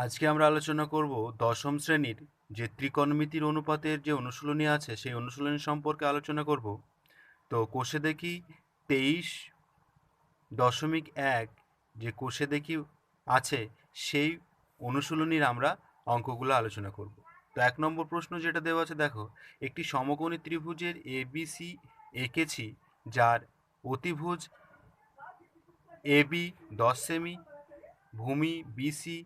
আজকে আমরা আলোচনা করব দশম শ্রেণীর যে ত্রিকোণমিতির অনুপাতের যে অনুশীলনী আছে সেই অনুশীলনী সম্পর্কে আলোচনা করব। তো কোষে দেখি 23.1 যে কোষে দেখি আছে সেই অনুশীলনীর আমরা অঙ্কগুলো আলোচনা করব। তো 1 নম্বর প্রশ্ন যেটা দেওয়া আছে, দেখো, একটি সমকোণী ত্রিভুজের এবিসি এঁকেছি, যার অতিভুজ এবি 10 সেমি, ভূমি বিসি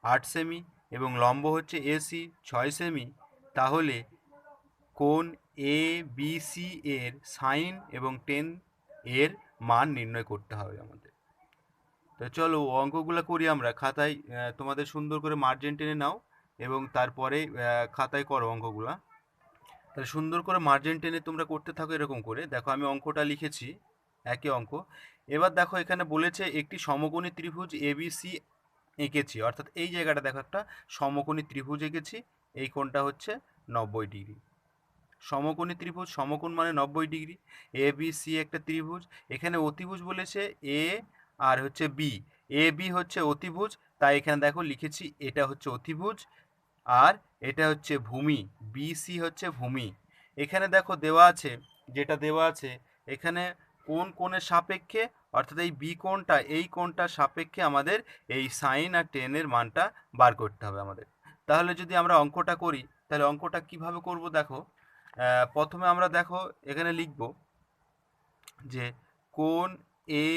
8 সেমি এবং লম্ব হচ্ছে এসি 6 সেমি। তাহলে কোণ এ বি সি এর সাইন এবং টেন এর মান নির্ণয় করতে হবে আমাদের। তো চলো অঙ্কগুলো করি আমরা। খাতায় তোমাদের সুন্দর করে মার্জিন টেনে নাও এবং তারপরে খাতায় করো অঙ্কগুলা। তাহলে সুন্দর করে মার্জিন টেনে তোমরা করতে থাকো এরকম করে। দেখো আমি অঙ্কটা লিখেছি, একই অঙ্ক। এবার দেখো এখানে বলেছে একটি সমকোণী ত্রিভুজ এবিসি এঁকেছি, অর্থাৎ এই জায়গাটা দেখো একটা সমকোণী ত্রিভুজ এঁকেছি। এই কোণটা হচ্ছে 90 ডিগ্রি। সমকোণী ত্রিভুজ, সমকোণ মানে 90 ডিগ্রি। এ বি সি একটা ত্রিভুজ, এখানে অতিভুজ বলেছে এ আর হচ্ছে বি। এ বি হচ্ছে অতিভুজ, তাই এখানে দেখো লিখেছি এটা হচ্ছে অতিভুজ আর এটা হচ্ছে ভূমি, বি সি হচ্ছে ভূমি। এখানে দেখো দেওয়া আছে, যেটা দেওয়া আছে এখানে কোন কোণের সাপেক্ষে, অর্থাৎ এই বি কোণটা, এই কোণটার সাপেক্ষে আমাদের এই সাইন আর টেনের মানটা বার করতে হবে আমাদের। তাহলে যদি আমরা অঙ্কটা করি, তাহলে অঙ্কটা কিভাবে করব দেখো। প্রথমে আমরা দেখো এখানে লিখব যে কোণ এ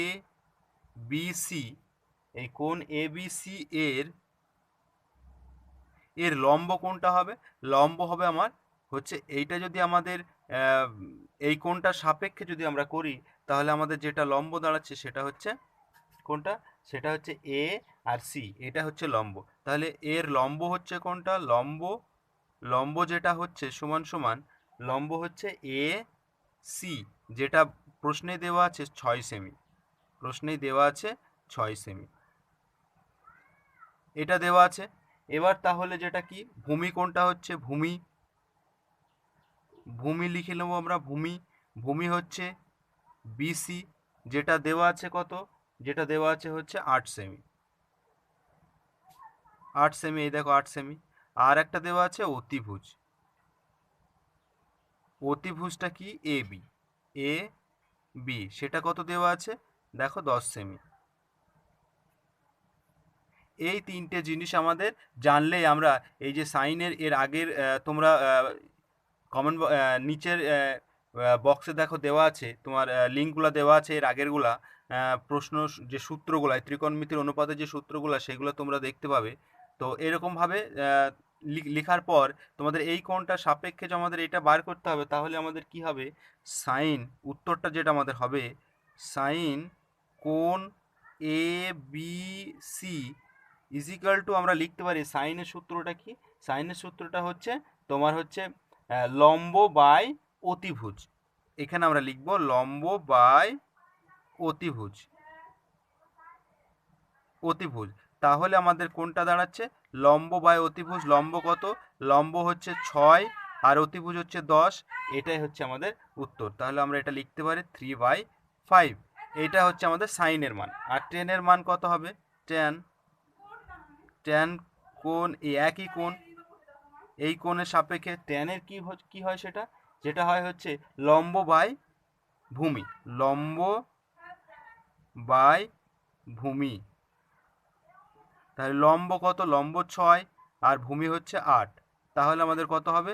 বি সি, এই কোণ এ বি সি এর এর লম্ব কোনটা হবে? লম্ব হবে আমার হচ্ছে এইটা। যদি আমাদের এই কোণটার সাপেক্ষে যদি আমরা করি, তাহলে আমাদের যেটা লম্ব দাঁড়াচ্ছে সেটা হচ্ছে কোনটা? সেটা হচ্ছে এ আর সি, এটা হচ্ছে লম্ব। তাহলে এর লম্ব হচ্ছে কোনটা? লম্ব, লম্ব যেটা হচ্ছে সমান সমান লম্ব হচ্ছে এ সি, যেটা প্রশ্নে দেওয়া আছে 6 সেমি। প্রশ্নেই দেওয়া আছে 6 সেমি, এটা দেওয়া আছে। এবার তাহলে যেটা কি, ভূমি কোনটা হচ্ছে? ভূমি, ভূমি লিখে নেবো আমরা। ভূমি, ভূমি হচ্ছে বিসি, যেটা দেওয়া আছে কত? যেটা দেওয়া আছে হচ্ছে 8 সেমি। 8 সেমি, এই দেখো 8 সেমি। আর একটা দেওয়া আছে অতিভুজ, অতিভুজটা কি? এ বি, এ বি, সেটা কত দেওয়া আছে? দেখো 10 সেমি। এই তিনটে জিনিস আমাদের জানলেই আমরা এই যে সাইনের এর আগের তোমরা কমেন্ট নিচের বক্সে দেখো দেওয়া আছে, তোমার লিঙ্কগুলো দেওয়া আছে এর আগেরগুলা। প্রশ্ন যে সূত্রগুলো, ত্রিকোণমিতির অনুপাতের যে সূত্রগুলো, সেগুলো তোমরা দেখতে পাবে। তো এরকমভাবে লেখার পর তোমাদের এই কোণটা সাপেক্ষে যে আমাদের এটা বার করতে হবে, তাহলে আমাদের কি হবে? সাইন, উত্তরটা যেটা আমাদের হবে, সাইন কোণ A B C is equal two, আমরা লিখতে পারি সাইনের সূত্রটা কি? সাইনের সূত্রটা হচ্ছে তোমার হচ্ছে লম্ব বাই অতিভুজ। এখানে আমরা লিখব লম্ব বাই অতিভুজ, অতিভুজ। তাহলে আমাদের কোনটা দাঁড়াচ্ছে? লম্ব বাই অতিভুজ। লম্ব কত? লম্ব হচ্ছে 6 আর অতিভুজ হচ্ছে 10। এটাই হচ্ছে আমাদের উত্তর। তাহলে আমরা এটা লিখতে পারি 3/5। এটা হচ্ছে আমাদের সাইনের মান। আর টেনের মান কত হবে? টেন, টেন কোণ, এই একই কোণ, এই কোণের সাপেক্ষে ট্যানের কি হয় সেটা? যেটা হয় হচ্ছে লম্ব বাই ভূমি, লম্ব বাই ভূমি। তাহলে লম্ব কত? লম্ব 6 আর ভূমি হচ্ছে 8। তাহলে আমাদের কত হবে?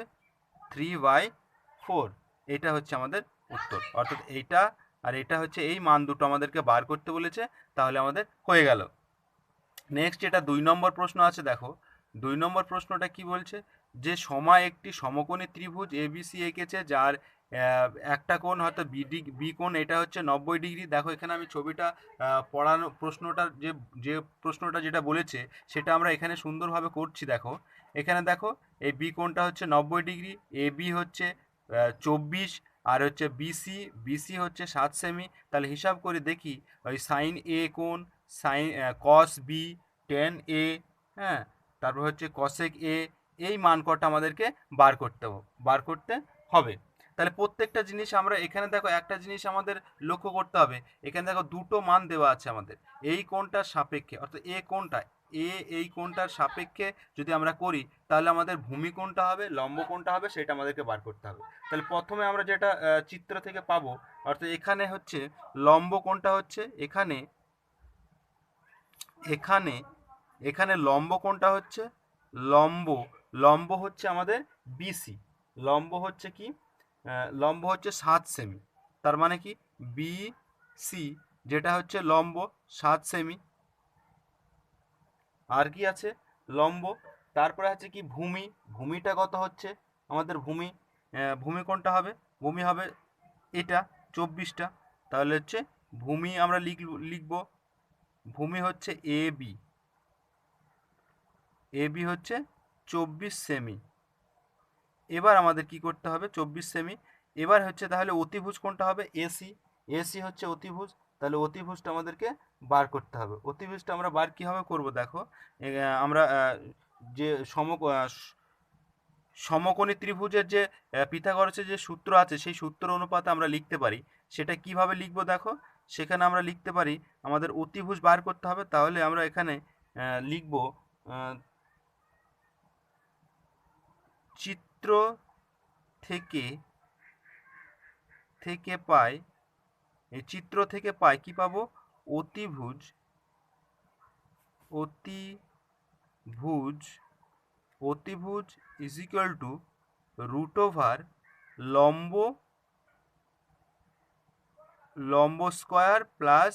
3/4। এটা হচ্ছে আমাদের উত্তর। অর্থাৎ এইটা আর এটা হচ্ছে, এই মান দুটো আমাদেরকে বার করতে বলেছে, তাহলে আমাদের হয়ে গেল। নেক্সট এটা 2 নম্বর প্রশ্ন আছে, দেখো 2 নম্বর প্রশ্নটা কি বলছে? যে সময় একটি সমকোণী ত্রিভুজ এবিসি এঁকেছে, যার একটা কোণ হয়তো বি কোণ, এটা হচ্ছে 90 ডিগ্রি। দেখো এখানে আমি ছবিটা পড়ানো প্রশ্নটা যে যে প্রশ্নটা যেটা বলেছে সেটা আমরা এখানে সুন্দরভাবে করছি। দেখো এখানে দেখো এই বি কোণটা হচ্ছে 90 ডিগ্রি, এ বি হচ্ছে 24 আর হচ্ছে বিসি, বিসি হচ্ছে 7 সেমি। তাহলে হিসাব করে দেখি, ওই সাইন এ কোণ, সাইন কস বি, টেন এ, হ্যাঁ, তারপর হচ্ছে কসেক এ, এই মান কটা আমাদেরকে বার করতে হবে। তাহলে প্রত্যেকটা জিনিস আমরা এখানে দেখো, একটা জিনিস আমাদের লক্ষ্য করতে হবে, এখানে দেখো দুটো মান দেওয়া আছে আমাদের এই কোণটার সাপেক্ষে, অর্থাৎ এ কোণটা, এ এই কোণটার সাপেক্ষে যদি আমরা করি তাহলে আমাদের ভূমি কোণটা হবে, লম্ব কোণটা হবে, সেটা আমাদেরকে বার করতে হবে। তাহলে প্রথমে আমরা যেটা চিত্র থেকে পাবো, অর্থাৎ এখানে হচ্ছে লম্ব কোণটা হচ্ছে এখানে এখানে এখানে লম্ব কোণটা হচ্ছে লম্ব লম্ব হচ্ছে আমাদের বিসি। লম্ব হচ্ছে কি, লম্ব হচ্ছে 7 সেমি। তার মানে কি বিসি যেটা হচ্ছে লম্ব 7 সেমি। আর কি আছে লম্ব। তারপরে আছে কি ভূমি। ভূমিটা কত হচ্ছে আমাদের ভূমি, ভূমি কোনটা হবে, ভূমি হবে এটা 24টা। তাহলে হচ্ছে ভূমি আমরা লিখব ভূমি হচ্ছে এ বি। এ বি হচ্ছে 24 সেমি। এবার আমাদের কি করতে হবে 24 সেমি। এবার হচ্ছে তাহলে অতিভুজ কোনটা হবে, এসি। এসি হচ্ছে অতিভুজ। তাহলে অতিভুজটা আমাদেরকে বার করতে হবে। অতিভুজটা আমরা বার কীভাবে করব দেখো, আমরা যে সমকোণী ত্রিভুজের যে পিথাগোরাসের যে সূত্র আছে সেই সূত্র অনুপাতে আমরা লিখতে পারি। সেটা কিভাবে লিখবো দেখো, সেখানে আমরা লিখতে পারি আমাদের অতিভুজ বার করতে হবে। তাহলে আমরা এখানে লিখব চিত্র থেকে থেকে পাই, এই চিত্র থেকে পাই কি পাবো, অতিভুজ অতিভুজ অতিভুজ is equal to root over লম্ব লম্ব স্কয়ার প্লাস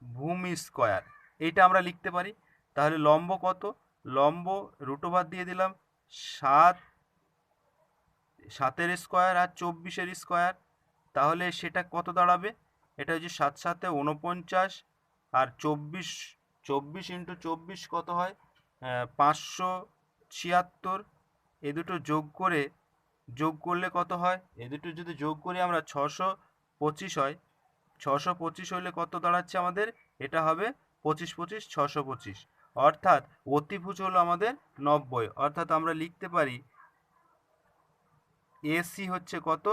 ভূমি স্কয়ার। এইটা আমরা লিখতে পারি। তাহলে লম্ব কত, লম্ব রুট ওভার দিয়ে দিলাম 7 স্কয়ার আর 24 স্কয়ার। তাহলে সেটা কত দাঁড়াবে, এটা হচ্ছে 7 7 49 আর 24 24 ইন্টু 24 কত হয় 576। এ দুটো যোগ করলে কত হয়, এ দুটো যদি যোগ করি আমরা 625 হয়। 625 হলে কত দাঁড়াচ্ছে আমাদের, এটা হবে 25 25 625। অর্থাৎ অতিভুজ হলো আমাদের 90। অর্থাৎ আমরা লিখতে পারি এসি হচ্ছে কত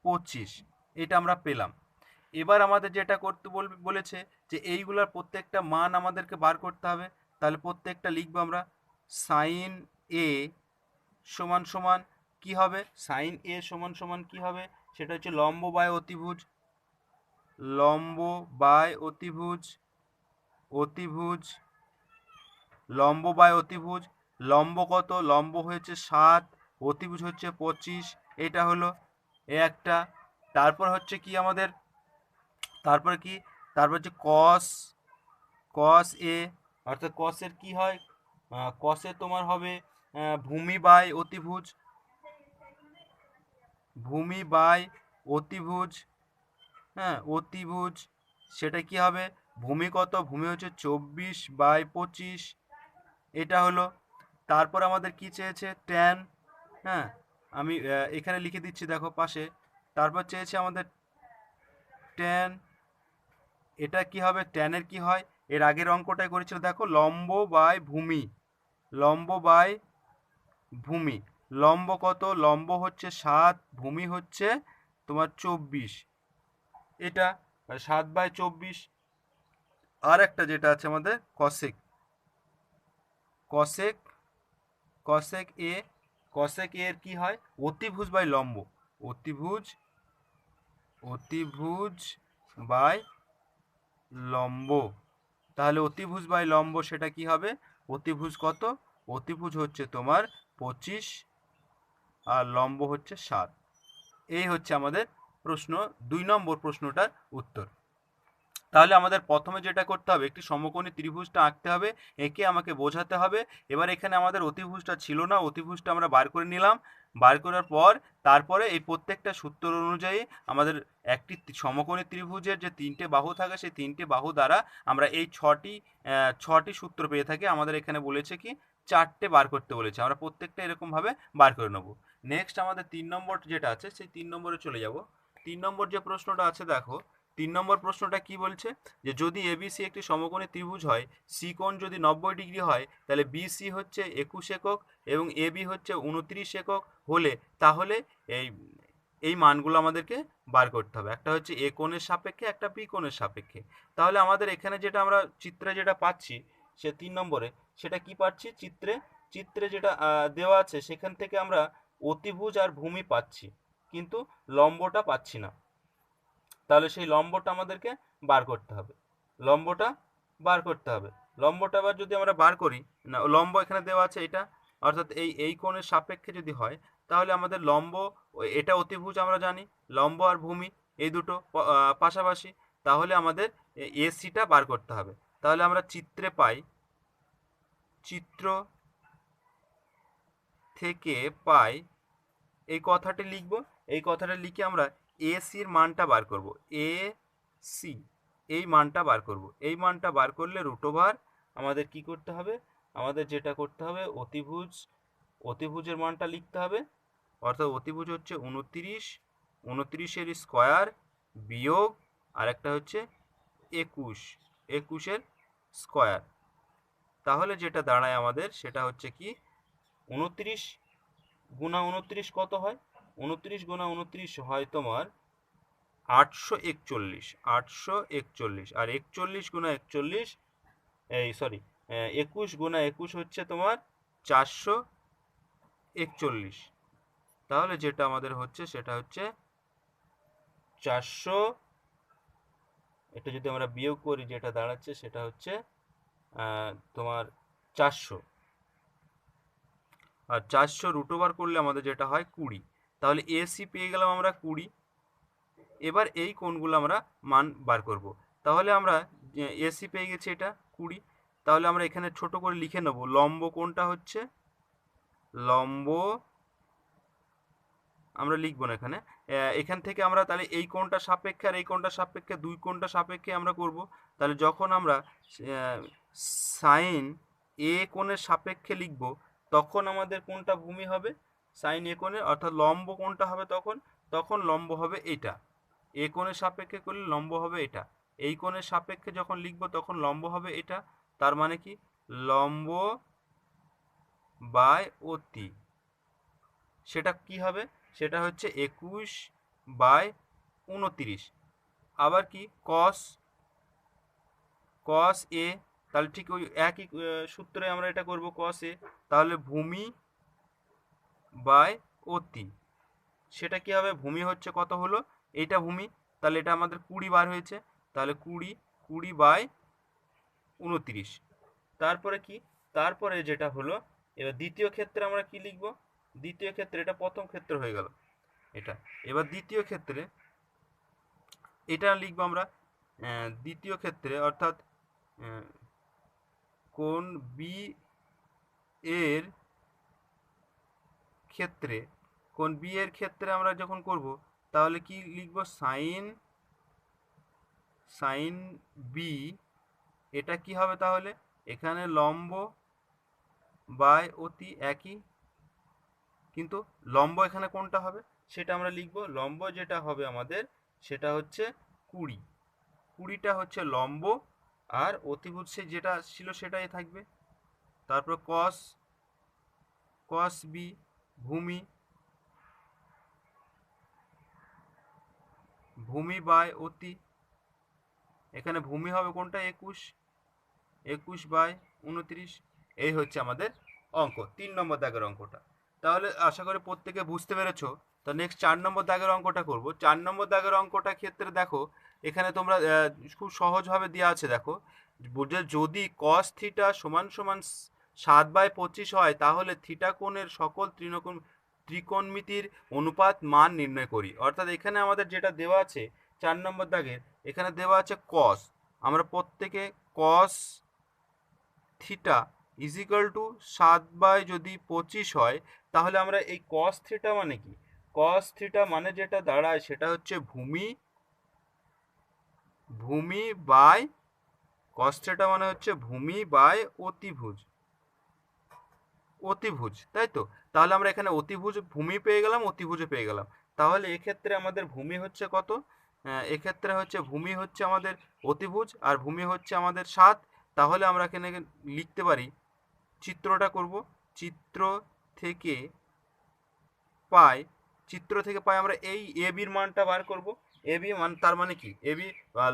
25। এটা আমরা পেলাম। এবার আমাদের যেটা করতে বলেছে যে এইগুলার প্রত্যেকটা মান আমাদেরকে বার করতে হবে। তাহলে প্রত্যেকটা লিখবো আমরা। সাইন এ সমান সমান কি হবে, সাইন এ সমান সমান কি হবে, সেটা হচ্ছে লম্ব বাই অতিভুজ। লম্ব বাই অতিভুজ, অতিভুজ লম্ব বাই অতিভুজ। লম্ব কত, লম্ব হয়েছে 7, অতিভুজ হচ্ছে 25। এটা হলো এ একটা। তারপর হচ্ছে কি আমাদের, তারপর কি, তারপর হচ্ছে কস কস এ, অর্থাৎ কসের কি হয়, কসে তোমার হবে ভূমি বাই অতিভুজ, ভূমি বাই অতিভুজ। হ্যাঁ অতিভুজ সেটা কি হবে, ভূমি কত, ভূমি হচ্ছে 24/25। এটা হলো। তারপর আমাদের কি চেয়েছে ট্যান। হ্যাঁ আমি এখানে লিখে দিচ্ছি দেখো পাশে। তারপর চেয়েছে আমাদের ট্যান, এটা কি হবে, ট্যানের কি হয়, এর আগের অঙ্কটাই করেছিল দেখো, লম্ব বাই ভূমি, লম্ব বাই ভূমি। লম্ব কত, লম্ব হচ্ছে 7, ভূমি হচ্ছে তোমার 24। এটা 7/24। আর একটা যেটা আছে আমাদের কসেক, কসেক কসেক এ, কসেক এর কি হয়, অতিভুজ বাই লম্ব, অতিভুজ অতিভুজ বাই লম্ব। তাহলে অতিভুজ বাই লম্ব সেটা কি হবে, অতিভুজ কত, অতিভুজ হচ্ছে তোমার 25 আর লম্ব হচ্ছে 7। এই হচ্ছে আমাদের প্রশ্ন 2 নম্বর প্রশ্নটার উত্তর। তাহলে আমাদের প্রথমে যেটা করতে হবে, একটি সমকোণী ত্রিভুজটা আঁকতে হবে, এঁকে আমাকে বোঝাতে হবে। এবার এখানে আমাদের অতিভুজটা ছিল না, অতিভুজটা আমরা বার করে নিলাম। বার করার পর তারপরে এই প্রত্যেকটা সূত্র অনুযায়ী আমাদের একটি সমকোণী ত্রিভুজের যে 3টে বাহু থাকে সেই 3টে বাহু দ্বারা আমরা এই 6টি সূত্র পেয়ে থাকি। আমাদের এখানে বলেছে কি 4টে বার করতে বলেছে, আমরা প্রত্যেকটা এরকমভাবে বার করে নেব। নেক্সট আমাদের 3 নম্বর যেটা আছে সেই 3 নম্বরে চলে যাব। 3 নম্বর যে প্রশ্নটা আছে দেখো, 3 নম্বর প্রশ্নটা কি বলছে, যে যদি এবিসি একটি সমকোণী ত্রিভুজ হয়, সি কোণ যদি 90 ডিগ্রি হয়, তাহলে বিসি হচ্ছে 21 একক এবং এবি হচ্ছে 29 একক হলে, তাহলে এই এই মানগুলো আমাদেরকে বার করতে হবে। একটা হচ্ছে এ কোণের সাপেক্ষে, একটা বি কোণের সাপেক্ষে। তাহলে আমাদের এখানে যেটা আমরা চিত্রে যেটা পাচ্ছি, সে 3 নম্বরে, সেটা কি পাচ্ছি? চিত্রে যেটা দেওয়া আছে সেখান থেকে আমরা অতিভুজ আর ভূমি পাচ্ছি, কিন্তু লম্বটা পাচ্ছি না। তাহলে সেই লম্বটা আমাদেরকে বার করতে হবে। লম্বটা বার করতে হবে। লম্বটা আবার যদি আমরা বার করি, না লম্ব এখানে দেওয়া আছে এটা, অর্থাৎ এই কোণের সাপেক্ষে যদি হয়, তাহলে আমাদের লম্ব, এটা অতিভুজ আমরা জানি, লম্ব আর ভূমি এই দুটো পাশাপাশি, তাহলে আমাদের এসিটা বার করতে হবে। তাহলে আমরা চিত্রে পাই, চিত্র থেকে পাই, এই কথাটি লিখব। এই কথাটা লিখে আমরা এসির মানটা বার করব। এ সি, এই মানটা বার করব। এই মানটা বার করলে রুট ওভার আমাদের কি করতে হবে? আমাদের যেটা করতে হবে, অতিভুজের মানটা লিখতে হবে। অর্থাৎ অতিভুজ হচ্ছে 29, 29-এর স্কোয়ার বিয়োগ আর একটা হচ্ছে 21, 21-এর স্কোয়ার। তাহলে যেটা দাঁড়ায় আমাদের সেটা হচ্ছে কি, 29 গুণা 29 কত হয়? 29 গুণা 29 হয় তোমার 841, 841। আর 41 গুণা 41, এই সরি 21 গুণা 21 হচ্ছে তোমার 441। তাহলে যেটা আমাদের হচ্ছে সেটা হচ্ছে 400, এটা যদি আমরা বিয়োগ করি যেটা দাঁড়াচ্ছে সেটা হচ্ছে তোমার 400। আর 400 রুট ওভার করলে আমাদের যেটা হয় 20। তাহলে এসি পেয়ে গেলাম আমরা 20। এবার এই কোণগুলো আমরা মান বার করব। তাহলে আমরা এসি পেয়ে গেছি এটা 20। তাহলে আমরা এখানে ছোট করে লিখে নেব, লম্ব কোণটা হচ্ছে, লম্ব আমরা লিখবো না এখানে, এখান থেকে আমরা তাহলে এই কোণটা সাপেক্ষে আর এই কোণটা সাপেক্ষে, দুই কোণটা সাপেক্ষে আমরা করব। তাহলে যখন আমরা সাইন এ কোণের সাপেক্ষে লিখব, তখন আমাদের কোণটা ভূমি হবে সাইন এ কোণের, অর্থাৎ লম্ব কোণটা হবে তখন লম্ব হবে এটা। এ কোণের সাপেক্ষে করলে লম্ব হবে এটা। এই কোণের সাপেক্ষে যখন লিখব তখন লম্ব হবে এটা। তার মানে কি, লম্ব বাই অতি, সেটা কি হবে? সেটা হচ্ছে 21/29। আবার কি, কস এ, তাহলে ঠিক ওই একই সূত্রে আমরা এটা করব, কস এ। তাহলে ভূমি বাই অতি, সেটা কি হবে? ভূমি হচ্ছে কত হলো? এইটা ভূমি, তাহলে এটা আমাদের 20 বার হয়েছে, তাহলে 20/29। তারপরে কি, তারপরে যেটা হলো, এবার দ্বিতীয় ক্ষেত্রে আমরা কি লিখব? দ্বিতীয় ক্ষেত্রে, এটা প্রথম ক্ষেত্র হয়ে গেল এটা। এবার দ্বিতীয় ক্ষেত্রে এটা লিখবো আমরা, দ্বিতীয় ক্ষেত্রে অর্থাৎ কোণ বি এর ক্ষেত্রে, কোণ বি এর ক্ষেত্রে আমরা যখন করব, তাহলে কি লিখবো? সাইন বি, এটা কি হবে তাহলে? এখানে লম্ব বাই অতি একই, কিন্তু লম্ব এখানে কোনটা হবে সেটা আমরা লিখবো। লম্ব যেটা হবে আমাদের সেটা হচ্ছে 20, 20টা হচ্ছে লম্ব, আর অতিভুজ যেটা ছিল সেটাই থাকবে। তারপর কস বি, ভূমি বাই অতি, এখানে ভূমি হবে কোনটা? 21/29। এই হচ্ছে আমাদের অঙ্ক, 3 নম্বর দাগের অঙ্কটা। তাহলে আশা করি প্রত্যেকে বুঝতে পেরেছো। তো নেক্সট 4 নম্বর দাগের অঙ্কটা করব। 4 নম্বর দাগের অঙ্কটা ক্ষেত্রে দেখো, এখানে তোমরা খুব সহজভাবে দেওয়া আছে, দেখো যদি কস থিটা সমান সমান 7/25 হয়, তাহলে থিটা কোণের সকল ত্রিকোণমিতির অনুপাত মান নির্ণয় করি। অর্থাৎ এখানে আমাদের যেটা দেওয়া আছে 4 নম্বর দাগের, এখানে দেওয়া আছে কস। আমরা প্রত্যেকে কস থিটা ইজিক্যাল টু 7/25 হয়, তাহলে আমরা এই কস থিটা মানে কি, কস থিটা মানে যেটা দাঁড়ায় সেটা হচ্ছে ভূমি বাই, কস থিটা মানে হচ্ছে ভূমি বাই অতিভুজ, তাই তো? তাহলে আমরা এখানে অতিভুজ ভূমি পেয়ে গেলাম, অতিভুজও পেয়ে গেলাম। তাহলে এক্ষেত্রে আমাদের ভূমি হচ্ছে কত? এক্ষেত্রে হচ্ছে ভূমি হচ্ছে আমাদের অতিভুজ, আর ভূমি হচ্ছে আমাদের 7। তাহলে আমরা এখানে লিখতে পারি, চিত্রটা করব, চিত্র থেকে পাই চিত্র থেকে পাই আমরা এই এ বির মানটা বার করব। এ বি মান তার মানে কি, এ বি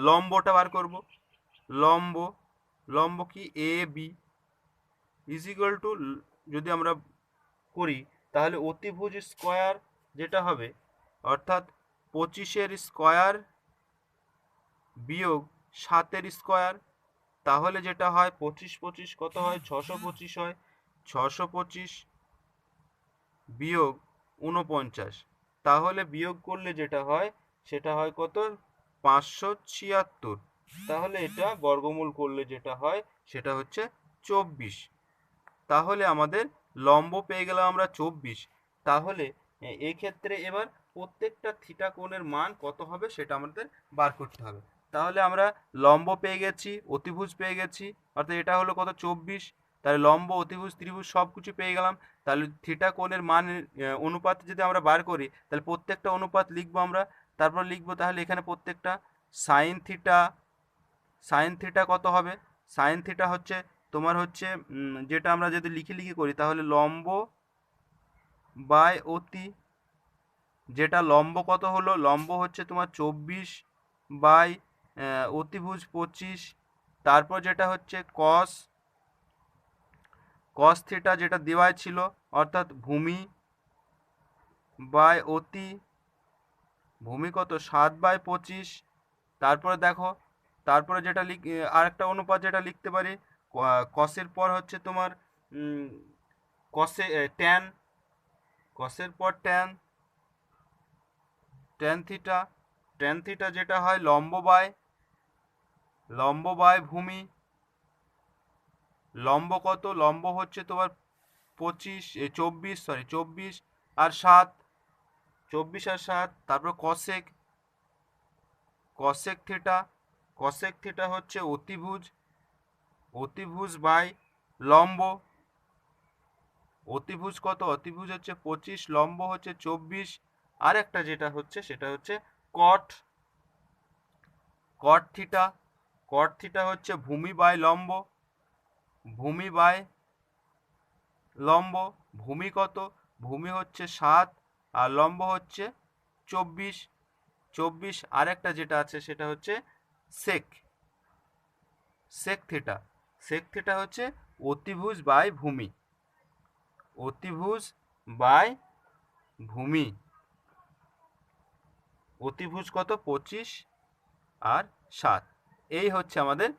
লম্বটা বার করব। লম্ব লম্ব কি A B is equal two, যদি আমরা করি তাহলে অতিভুজ স্কোয়ার যেটা হবে, অর্থাৎ 25-এর স্কোয়ার বিয়োগ 7-এর স্কোয়ার, তাহলে যেটা হয় 25 কত হয়, 625 হয়। 625 বিয়োগ 49, তাহলে বিয়োগ করলে যেটা হয় সেটা হয় কত, 576। তাহলে এটা বর্গমূল করলে যেটা হয় সেটা হচ্ছে 24। তাহলে আমাদের লম্ব পেয়ে গেলাম আমরা 24। তাহলে এক্ষেত্রে এবার প্রত্যেকটা থিটা কোণের মান কত হবে সেটা আমাদের বার করতে হবে। তাহলে আমরা লম্ব পেয়ে গেছি, অতিভুজ পেয়ে গেছি, অর্থাৎ এটা হলো কত, 24। তাহলে লম্ব, অতিভুজ, ত্রিভুজ সব কিছু পেয়ে গেলাম। তাহলে থিটা কোণের মান অনুপাত যদি আমরা বার করি তাহলে প্রত্যেকটা অনুপাত লিখবো আমরা। তারপর লিখবো তাহলে এখানে প্রত্যেকটা সাইন থিটা, সাইন থিটা কত হবে, সাইন থিটা হচ্ছে তোমার হচ্ছে যেটা আমরা যদি লিখি করি তাহলে লম্ব বাই অতি, যেটা লম্ব কত হলো, লম্ব হচ্ছে তোমার 24 বাই অতিভুজ 25। তারপর যেটা হচ্ছে কস, কস থিটা যেটা দেওয়াই ছিল, অর্থাৎ ভূমি বাই অতি, ভূমি কত 7/25। তারপরে দেখো, তারপরে যেটা আরেকটা অনুপাত যেটা লিখতে পারি, কসের পর হচ্ছে তোমার কসে ট্যান, কসের পর tan, tan theta, tan theta যেটা হয় লম্ব বাই ভূমি। লম্ব কত, লম্ব হচ্ছে তোমার 24 আর 7, 24 আর 7। তারপর cosec, cosec theta, cosec theta হচ্ছে অতিভুজ, অতিভুজ বাই লম্ব। অতিভুজ কত, অতিভুজ হচ্ছে 25, লম্ব হচ্ছে 24। আর একটা যেটা হচ্ছে সেটা হচ্ছে কট, কট থিটা, কট থিটা হচ্ছে ভূমি বাই লম্ব, ভূমি বাই লম্ব। ভূমি কত, ভূমি হচ্ছে 7 আর লম্ব হচ্ছে 24, 24। আর একটা যেটা আছে সেটা হচ্ছে সেক, সেক থিটা, সেক থিটা হচ্ছে অতিভুজ বাই ভূমি, অতিভুজ বাই ভূমি। অতিভুজ কত, 25 আর 7। এই হচ্ছে আমাদের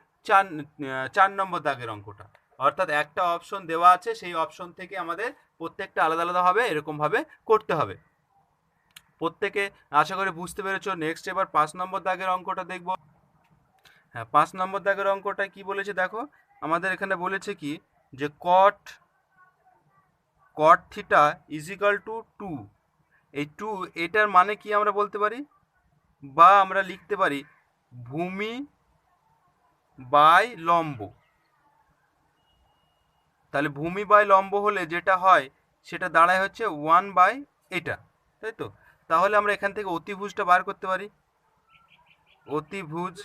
4 নম্বর দাগের অঙ্কটা। অর্থাৎ একটা অপশন দেওয়া আছে, সেই অপশন থেকে আমাদের প্রত্যেকটা আলাদা আলাদাভাবে এরকমভাবে করতে হবে। প্রত্যেকে আশা করি বুঝতে পেরেছো। নেক্সট এবার 5 নম্বর দাগের অঙ্কটা দেখব। হ্যাঁ, 5 নম্বর দাগের অঙ্কটা কি বলেছে দেখো, আমাদের এখানে বলেছে কি যে cot, cot theta is equal to 2। এই 2 এটার মানে কি আমরা বলতে পারি, বা আমরা লিখতে পারি ভূমি বাই লম্ব। তাহলে ভূমি বাই লম্ব হলে যেটা হয় সেটা দাঁড়ায় হচ্ছে 1 বাই এটা, তাই তো। তাহলে আমরা এখান থেকে অতিভুজটা বার করতে পারি। অতিভুজ,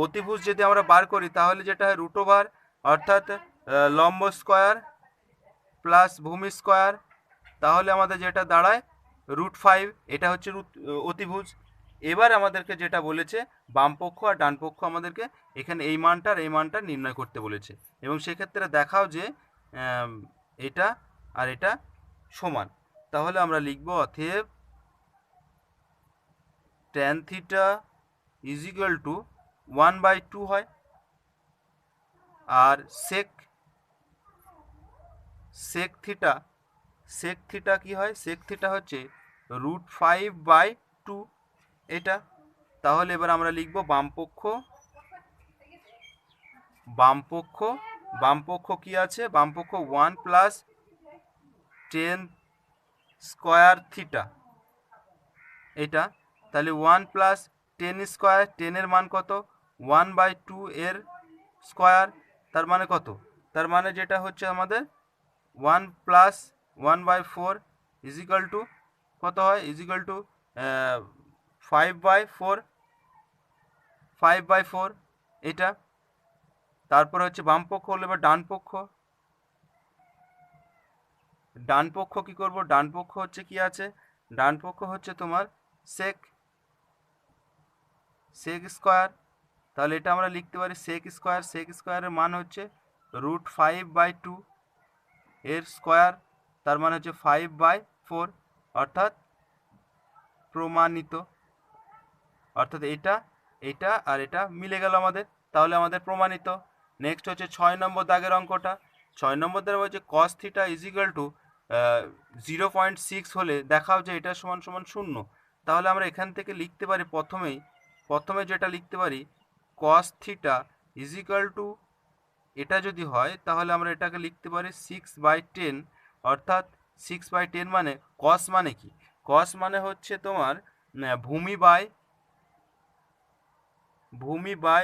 অতিভুজ যদি আমরা বার করি তাহলে যেটা হয় রুট ওভার, অর্থাৎ লম্ব স্কোয়ার প্লাস ভূমি স্কোয়ার, তাহলে আমাদের যেটা দাঁড়ায় √5। এটা হচ্ছে অতিভুজ। এবার আমাদেরকে যেটা বলেছে বামপক্ষ আর ডানপক্ষ আমাদেরকে এখানে এই মানটা আর এই মানটা নির্ণয় করতে বলেছে, এবং সেক্ষেত্রে দেখাও যে এটা আর এটা সমান। তাহলে আমরা লিখব অতএব tan theta is equal two 1/2 হয়। আর সেক, সেক থিটা, সেক থিটা কি হয়, সেক থিটা হচ্ছে √5/2 এটা। তাহলে এবার আমরা লিখব বামপক্ষ, বামপক্ষ, বামপক্ষ কি আছে, বামপক্ষ 1 প্লাস 10 স্কোয়ার থিটা এটা। তাহলে 1 প্লাস 10 স্কোয়ার, 10-এর মান কত, 1/2 এর স্কোয়ার, তার মানে কত, তার মানে যেটা হচ্ছে আমাদের 1 প্লাস 1/4 ইজ ইকাল টু কত হয়, ইজ ইকাল টু 5/4, 5/4 এটা। তারপরে হচ্ছে বামপক্ষ হলো এবার ডান পক্ষ, ডান পক্ষ কি করব, ডান পক্ষ হচ্ছে কি আছে, ডান পক্ষ হচ্ছে তোমার সেক স্কোয়ার। তাহলে এটা আমরা লিখতে পারি সেক স্কোয়ারের মান হচ্ছে √5/2 এর স্কোয়ার, তার মানে হচ্ছে 5/4, অর্থাৎ প্রমাণিত। অর্থাৎ এটা আর এটা মিলে গেল আমাদের, তাহলে আমাদের প্রমাণিত। নেক্সট হচ্ছে 6 নম্বর দাগের অঙ্কটা। 6 নম্বর দাগে হচ্ছে cos θ = 0.6 হলে দেখাও যে এটা সমান সমান 0। তাহলে আমরা এখান থেকে লিখতে পারি প্রথমে যেটা লিখতে পারি cos θ = এটা যদি হয় তাহলে আমরা এটাকে লিখতে পারি 6/10, অর্থাৎ 6/10 মানে cos মানে কি, cos মানে হচ্ছে তোমার ভূমি বাই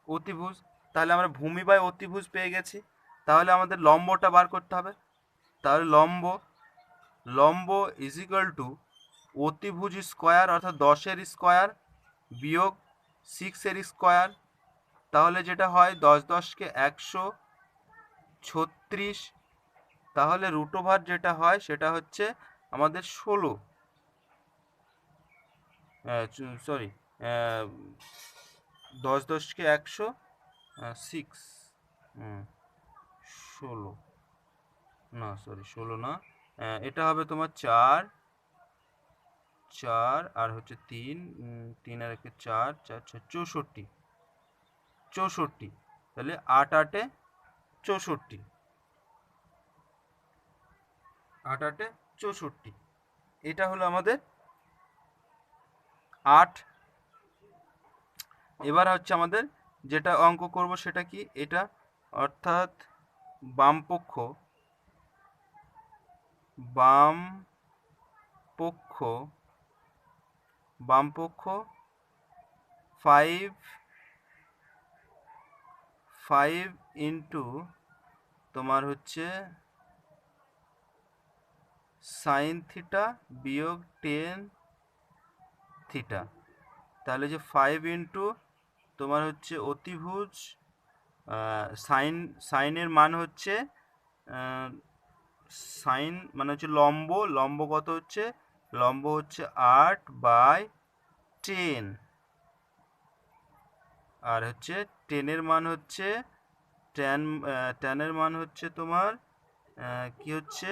অতিভুজ। তাহলে আমরা ভূমি বাই অতিভুজ পেয়ে গেছি। তাহলে আমাদের লম্বটা বার করতে হবে। তাহলে লম্ব = অতিভুজ স্কোয়ার, অর্থাৎ 10-এর স্কোয়ার বিয়োগ 6-এর স্কোয়ার। তাহলে যেটা হয় 10 × 10 = 136। তাহলে √ওভার যেটা হয় সেটা হচ্ছে আমাদের 16, সরি 10 × 10 = 106, 16 না, সরি 16 না, এটা হবে তোমার 4 আর হচ্ছে 3 আর 1 4, 4 64, তাহলে 8 8 64, 8 8 64, এটা হলো আমাদের 8। এবার হচ্ছে আমাদের যেটা অঙ্ক করব সেটা কি, এটা অর্থাৎ বাম পক্ষ 5 ইন্টু তোমার হচ্ছে sin θ বিয়োগ 10 θ। তাহলে যে 5 ইন্টু তোমার হচ্ছে অতিভুজ সাইনের মান হচ্ছে সাইন মানে হচ্ছে লম্ব কত হচ্ছে, লম্ব হচ্ছে 8/10, আর হচ্ছে 10-এর মান হচ্ছে ট্যানের মান হচ্ছে তোমার কি হচ্ছে,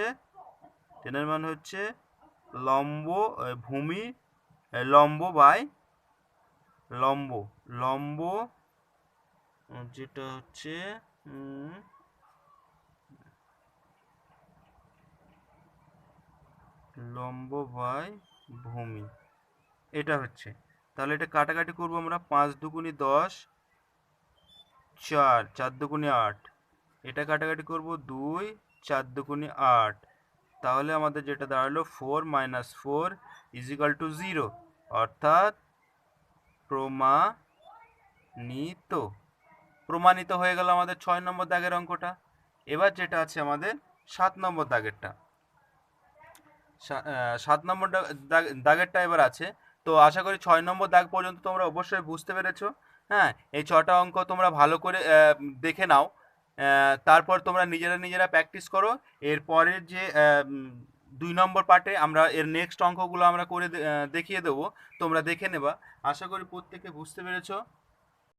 10-এর মান হচ্ছে ভূমি লম্ব বাই লম্ব যেটা হচ্ছে লম্ব বাই ভূমি, এটা হচ্ছে। তাহলে এটা কাটাকাটি করবো আমরা, 5 দুগুণি 10, 4 4 দুগুণি 8, এটা কাটাকাটি করব 2 4 দুগুণি 8। তাহলে আমাদের যেটা দাঁড়ালো 4 - 4 = 0, অর্থাৎ প্রমাণিত হয়ে গেল আমাদের 6 নম্বর দাগের অঙ্কটা। এবার যেটা আছে আমাদের 7 নম্বর দাগেরটা, 7 নম্বর দাগেরটা এবার আছে। তো আশা করি 6 নম্বর দাগ পর্যন্ত তোমরা অবশ্যই বুঝতে পেরেছো। হ্যাঁ, এই 6টা অঙ্ক তোমরা ভালো করে দেখে নাও, তারপর তোমরা নিজেরা প্র্যাকটিস করো। এরপরের যে 2 নম্বর পার্টে আমরা এর নেক্সট অঙ্কগুলো আমরা করে দেখিয়ে দেবো, তোমরা দেখে নেবা। আশা করি প্রত্যেকে বুঝতে পেরেছো।